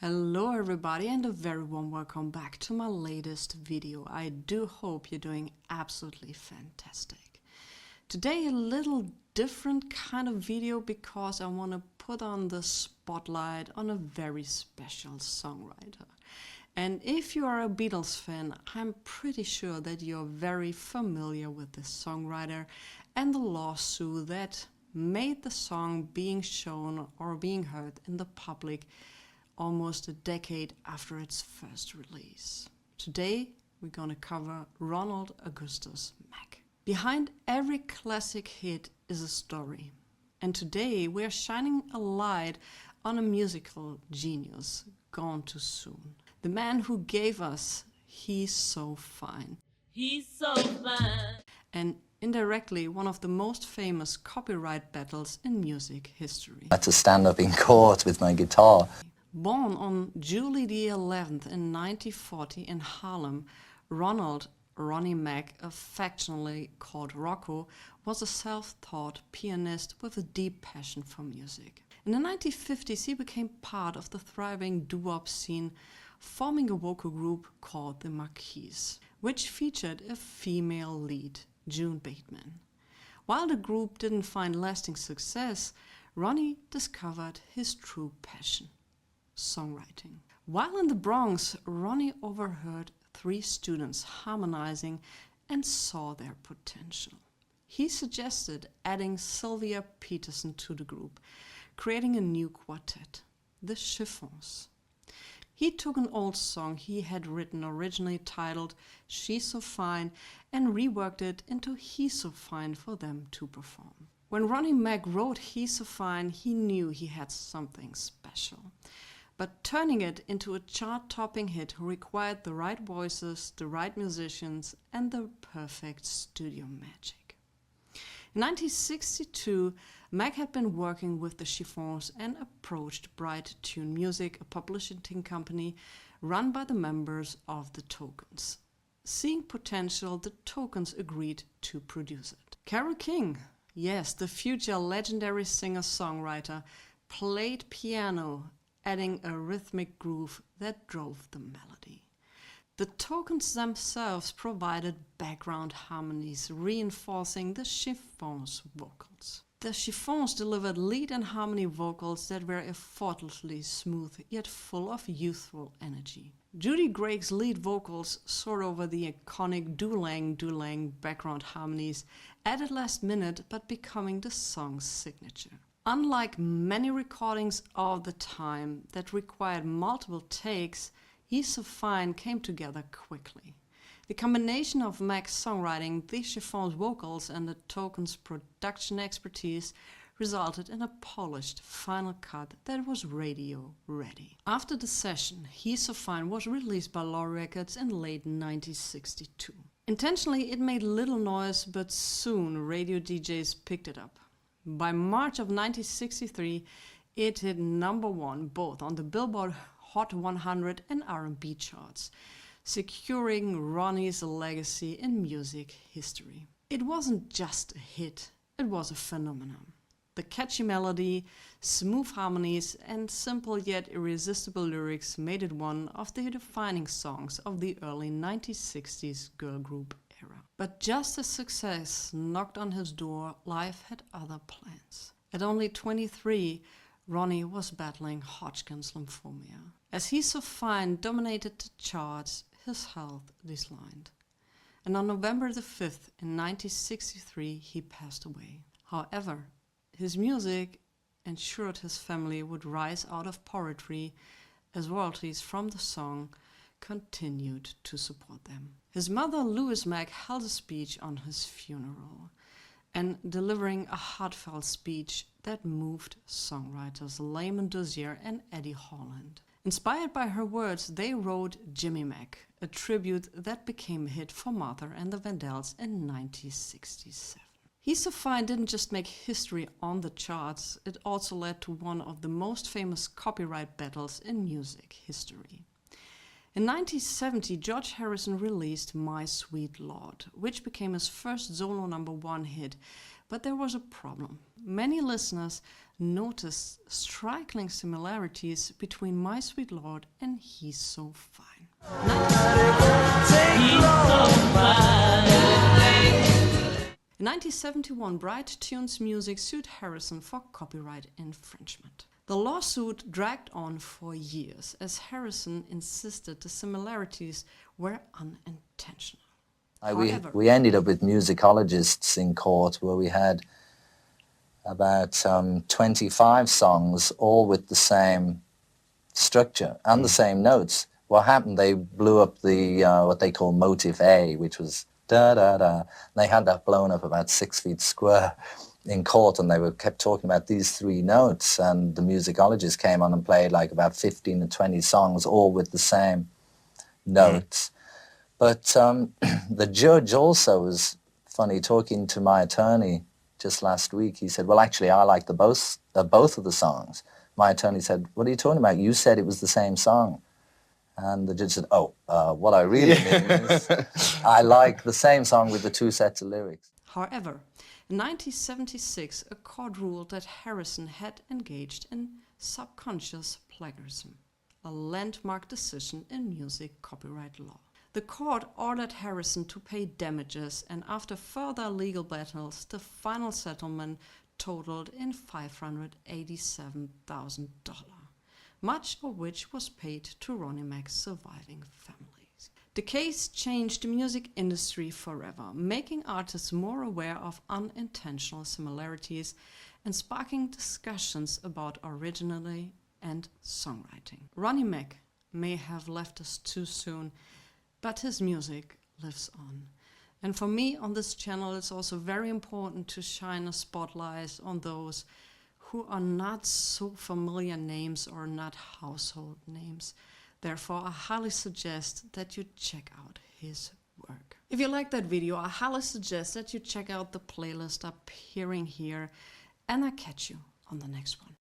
Hello everybody and a very warm welcome back to my latest video. I do hope you're doing absolutely fantastic. Today a little different kind of video because I want to put on the spotlight on a very special songwriter. And if you are a Beatles fan, I'm pretty sure that you're very familiar with this songwriter and the lawsuit that made the song being shown or being heard in the public almost a decade after its first release. Today we're gonna cover Ronald Augustus Mack. Behind every classic hit is a story, and today we're shining a light on a musical genius gone too soon. The man who gave us He's So Fine. He's so fine. And indirectly one of the most famous copyright battles in music history. I had to stand up in court with my guitar. Born on July the 11th in 1940 in Harlem, Ronnie Mack, affectionately called Rocco, was a self-taught pianist with a deep passion for music. In the 1950s he became part of the thriving doo-wop scene, forming a vocal group called the Marquis, which featured a female lead, June Bateman. While the group didn't find lasting success, Ronnie discovered his true passion: songwriting. While in the Bronx, Ronnie overheard 3 students harmonizing and saw their potential. He suggested adding Sylvia Peterson to the group, creating a new quartet, the Chiffons. He took an old song he had written originally titled She's So Fine and reworked it into He's So Fine for them to perform. When Ronnie Mack wrote He's So Fine, he knew he had something special. But turning it into a chart-topping hit required the right voices, the right musicians, and the perfect studio magic. In 1962, Mack had been working with the Chiffons and approached Bright Tune Music, a publishing company run by the members of the Tokens. Seeing potential, the Tokens agreed to produce it. Carole King, yes, the future legendary singer-songwriter, played piano, adding a rhythmic groove that drove the melody. The Tokens themselves provided background harmonies, reinforcing the Chiffons' vocals. The Chiffons delivered lead and harmony vocals that were effortlessly smooth, yet full of youthful energy. Judy Greig's lead vocals soared over the iconic doo-lang background harmonies, added last minute but becoming the song's signature. Unlike many recordings of the time that required multiple takes, He's So Fine came together quickly. The combination of Mack's songwriting, the Chiffons' vocals, and the Tokens' production expertise resulted in a polished final cut that was radio ready. After the session, He's So Fine was released by Law Records in late 1962. Intentionally, it made little noise, but soon radio DJs picked it up. By March of 1963, it hit #1 both on the Billboard Hot 100 and R&B charts, securing Ronnie's legacy in music history. It wasn't just a hit, it was a phenomenon. The catchy melody, smooth harmonies, and simple yet irresistible lyrics made it one of the defining songs of the early 1960s girl group era. But just as success knocked on his door, life had other plans. At only 23, Ronnie was battling Hodgkin's lymphoma. As He's So Fine dominated the charts, his health declined. And on November the 5th in 1963, he passed away. However, his music ensured his family would rise out of poverty as royalties from the song continued to support them. His mother, Louise Mack, held a speech on his funeral, and delivering a heartfelt speech that moved songwriters Lamont Dozier and Eddie Holland. Inspired by her words, they wrote Jimmy Mack, a tribute that became a hit for Martha and the Vandells in 1967. He's So Fine didn't just make history on the charts, it also led to one of the most famous copyright battles in music history. In 1970, George Harrison released My Sweet Lord, which became his first solo #1 hit, but there was a problem. Many listeners noticed striking similarities between My Sweet Lord and He's So Fine. He's so fine. In 1971, Bright Tunes Music sued Harrison for copyright infringement. The lawsuit dragged on for years as Harrison insisted the similarities were unintentional. We ended up with musicologists in court where we had about 25 songs, all with the same structure and the same notes. What happened, they blew up the what they call motive A, which was da-da-da. They had that blown up about 6 feet square in court, and they kept talking about these 3 notes, and the musicologist came on and played like about 15 or 20 songs, all with the same notes. But the judge also was funny, talking to my attorney just last week. He said, well, actually, I like both of the songs. My attorney said, what are you talking about? You said it was the same song. And the judge said, oh, what I really mean is I like the same song with the 2 sets of lyrics. However, in 1976, a court ruled that Harrison had engaged in subconscious plagiarism, a landmark decision in music copyright law. The court ordered Harrison to pay damages, and after further legal battles, the final settlement totaled in $587,000, much of which was paid to Ronnie Mack's surviving families. The case changed the music industry forever, making artists more aware of unintentional similarities and sparking discussions about originality and songwriting. Ronnie Mack may have left us too soon, but his music lives on. And for me on this channel, it's also very important to shine a spotlight on those who are not so familiar names or not household names. Therefore, I highly suggest that you check out his work. If you like that video, I highly suggest that you check out the playlist appearing here, and I catch you on the next one.